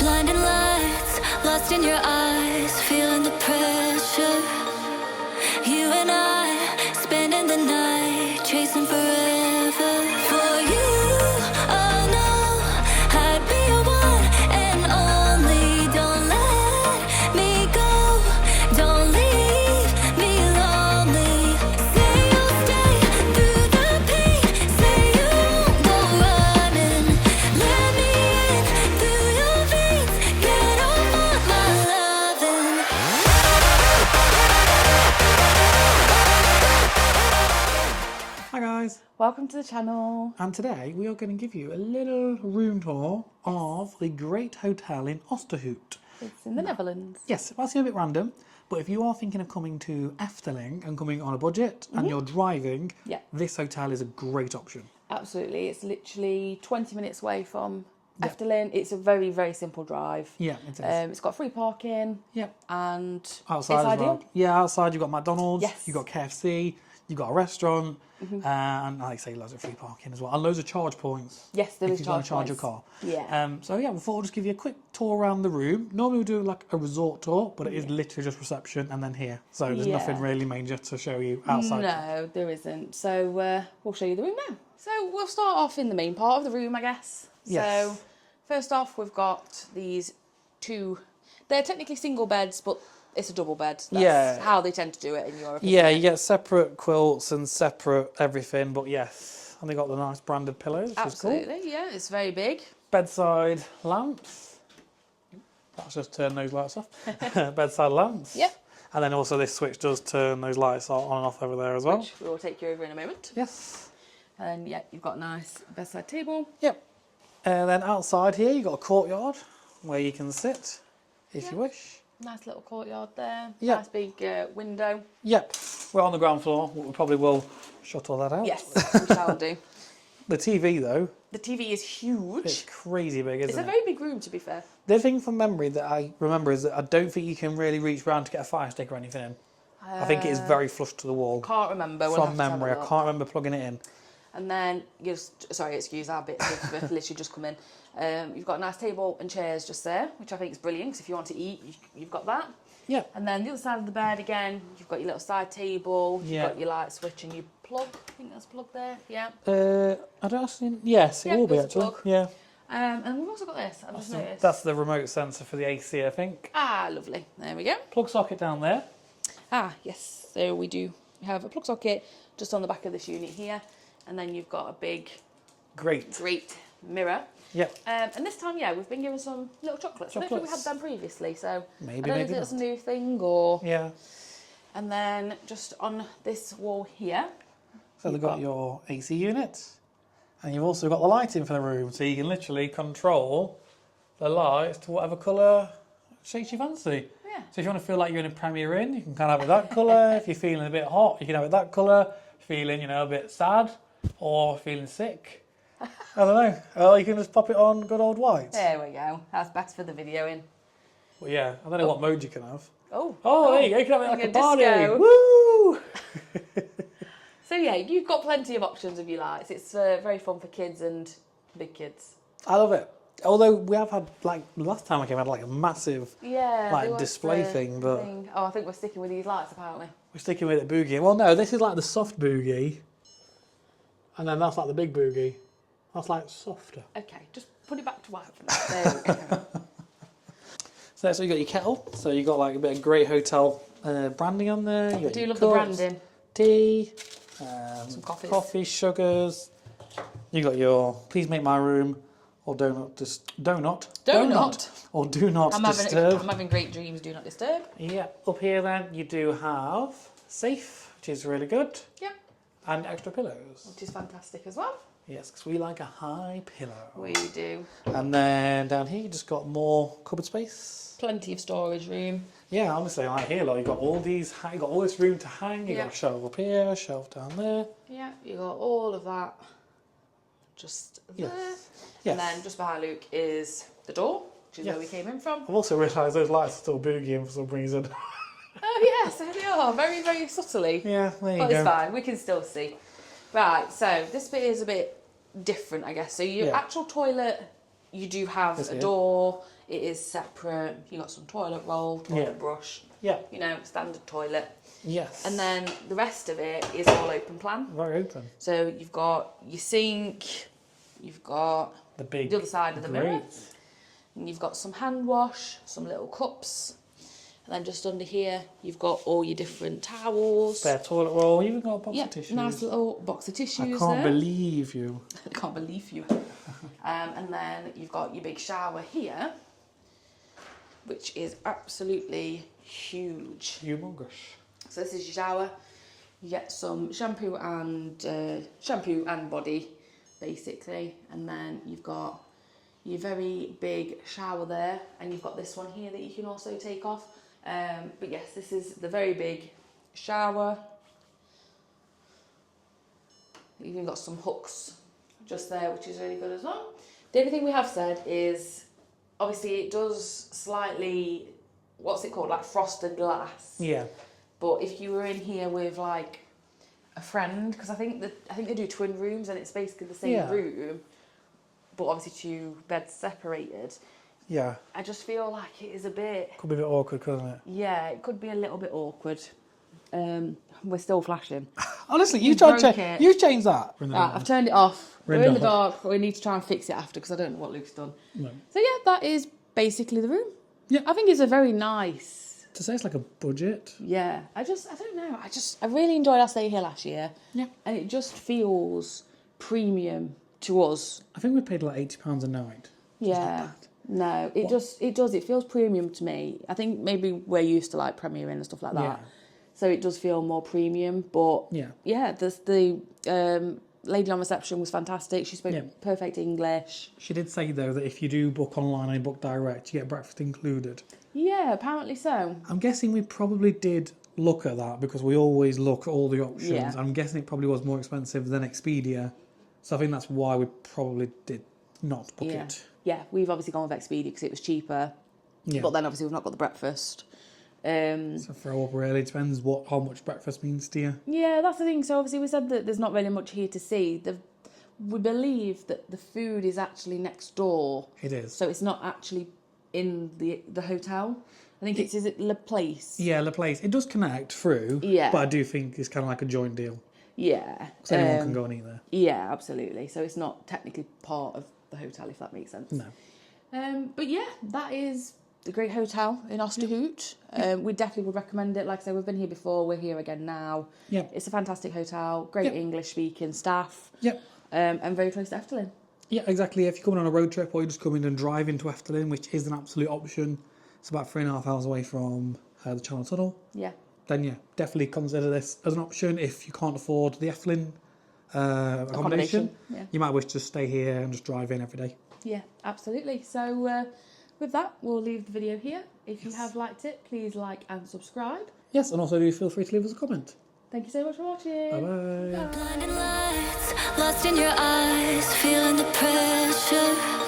Blinding lights, lost in your eyes, feeling the pressure. You and I, spending the night, chasing forever. For you, oh no, I'd be your one and only. Don't let me go, don't leave me lonely. Say you'll stay through the pain, say you won't go running. Let me in through your veins, get off on my loving. Hi guys, Welcome to the channel. and today we are going to give you a little room tour of the Great Hotel in Oosterhout. It's in the Netherlands. Yes, it might seem a bit random, but if you are thinking of coming to Efteling and coming on a budget and you're driving, Yeah. this hotel is a great option. Absolutely. It's literally 20 minutes away from Efteling. It's a very, very simple drive. Yeah, it is. It's got free parking Yeah, and outside it's as ideal. well. Yeah, outside you've got McDonald's, Yes. you've got KFC, you've got a restaurant, and like I say, loads of free parking as well, and loads of charge points. Yes, there if is you're going to charge charge your car. points. Yeah. So yeah, we thought I'll just give you a quick tour around the room. Normally we do like a resort tour, but it is literally just reception and then here. So there's Yeah. nothing really major to show you outside. No, there isn't. So we'll show you the room now. So we'll start off in the main part of the room, I guess. Yes. So first off, we've got these two. They're technically single beds, but it's a double bed. That's Yeah. how they tend to do it in Europe. Yeah, you get separate quilts and separate everything, but yes. And they got the nice branded pillows, which is cool. Absolutely, yeah. It's very big. Bedside lamps. That's just turn those lights off. Bedside lamps. Yep. And then also this switch does turn those lights on and off over there as well. Which we will take you over in a moment. Yes. And yeah, you've got a nice bedside table. Yep. And then outside here you've got a courtyard where you can sit if you wish. Nice little courtyard there. Yep. Nice big window. Yep. We're on the ground floor. We probably will shut all that out. Yes, we shall do. The TV though, The TV is huge. it's crazy big, isn't It's it? a very big room, to be fair. The thing from memory that I remember is that I don't think you can really reach round to get a fire stick or anything in. I think it is very flush to the wall. Can't remember. We'll From have to have a memory, I look. can't remember plugging it in. And then, sorry, excuse our bits have literally just come in. You've got a nice table and chairs just there, which I think is brilliant, because if you want to eat, you've got that. Yeah. And then the other side of the bed, again, you've got your little side table, Yeah. you've got your light switch and your plug. I think that's plugged there, yeah. I don't actually. Yes, it Yeah, will be there's a actually. plug. Yeah. And we've also got this, I've just noticed. That's the remote sensor for the AC, I think. Ah, lovely. There we go. Plug socket down there. Ah, yes. So we have a plug socket just on the back of this unit here. And then you've got a big, Great. great mirror. Yep. And this time, yeah, we've been given some little chocolates. I don't think we had Chocolates. them previously, so Maybe, I don't know if maybe it's a not. new thing or... Yeah. And then just on this wall here, So they've got your AC unit, and you've also got the lighting for the room, so you can literally control the lights to whatever colour shakes your fancy. yeah. So if you want to feel like you're in a Premier Inn, you can kind of have it that colour. If you're feeling a bit hot, you can have it that colour. Feeling, a bit sad or feeling sick, I don't know. Or you can just pop it on good old white. There we go. That's better for the video in. Well, yeah, I don't know what mode you can have. Oh. Oh, there you go. You can have it like a party. disco. Woo! So yeah, you've got plenty of options of your lights. It's very fun for kids and big kids. I love it. Although we have had, like, last time I came, I had like a massive Yeah. like there was display the thing, but Oh, I think we're sticking with these lights apparently. we're sticking with it boogie. Well, no, this is like the soft boogie, and then that's like the big boogie. That's like softer. Okay, just put it back to white for now. There we go. So you got your kettle. So you got like a bit of Great Hotel branding on there. You I got do your love the cups, branding. Tea, Some coffees. coffee, sugars. You got your please make my room or do not or do not disturb. I'm having great dreams. Do not disturb. Yeah, up here then you do have safe, which is really good, Yep. and extra pillows. Which is fantastic as well. Yes, because we like a high pillow. We do. And then down here you just got more cupboard space. Plenty of storage room. Yeah, honestly, like here, like, you got all these, you got all this room to hang. You Yeah. got a shelf up here, a shelf down there. Yeah, you got all of that just there. Yes. And then just behind Luke is the door, which is Yes. where we came in from. I've also realised those lights are still boogieing for some reason. Oh yes, there they are, very, very subtly. Yeah, there you But go. it's fine, we can still see. Right, so this bit is a bit different, I guess. So your Yeah. actual toilet, you do have This a here. door. it is separate. You got some toilet roll, toilet brush. Yeah. You know, standard toilet. Yes. And then the rest of it is all open plan. Very open. So you've got your sink, you've got The other side of the mirror, grate. and you've got some hand wash, some little cups, and then just under here you've got all your different towels. Spare toilet roll. You even got a box Yeah, of tissues. nice little box of tissues. I can't there. believe you. I can't believe you. And then you've got your big shower here, which is absolutely huge. Humongous. So this is your shower. You get some shampoo and body, basically, and then you've got your very big shower there, and you've got this one here that you can also take off. But yes, this is the very big shower. You've even got some hooks just there, which is really good as well. The only thing we have said is, obviously it does slightly, what's it called, like frosted glass. Yeah. But if you were in here with like a friend, because I think they do twin rooms and it's basically the same room, but obviously two beds separated. Yeah. I just feel like it is a bit. Could be a bit awkward, couldn't it? Yeah, it could be a little bit awkward. We're still flashing. Honestly, You broke it. you changed that. I've turned it off. We're in the dark. dark, but we need to try and fix it after because I don't know what Luke's done. No. So yeah, that is basically the room. Yeah. I think it's a very nice. To say it's like a budget. Yeah, I don't know. I really enjoyed our stay here last year. Yeah. And it just feels premium to us. I think we paid like £80 a night. Yeah. No, it does. It feels premium to me. I think maybe we're used to like Premier Inn and stuff like that. Yeah. So it does feel more premium. But yeah, the lady on reception was fantastic. She spoke perfect English. She did say though that if you do book online and book direct, you get breakfast included. Yeah, apparently so. I'm guessing we probably did look at that because we always look at all the options. Yeah. I'm guessing it probably was more expensive than Expedia. So I think that's why we probably did not book it. Yeah, we've obviously gone with Expedia because it was cheaper. Yeah. But then obviously we've not got the breakfast. So throw up really depends how much breakfast means to you. Yeah, that's the thing. So obviously we said that there's not really much here to see. We believe that the food is actually next door. It is. So it's not actually in the hotel. I think is it Le Place? Yeah, Le Place. It does connect through. Yeah. But I do think it's kind of like a joint deal. Yeah. Because anyone can go and eat there. Yeah, absolutely. So it's not technically part of the hotel, if that makes sense. No. But yeah, that is the great hotel in Oosterhout. We definitely would recommend it. Like I said, we've been here before. We're here again now. Yeah. It's a fantastic hotel. Great English speaking staff. Yep. And very close to Efteling. Yeah, exactly. If you're coming on a road trip or you just come in and drive into Efteling, which is an absolute option, it's about 3.5 hours away from the Channel Tunnel. Yeah. Then yeah, definitely consider this as an option if you can't afford the Efteling accommodation. Yeah. You might wish to stay here and just drive in every day. Yeah, absolutely. So with that, we'll leave the video here. If you have liked it, please like and subscribe. Yes, and also do feel free to leave us a comment. Thank you so much for watching. Bye-bye. Blinding lights, lost in your eyes, feeling the pressure.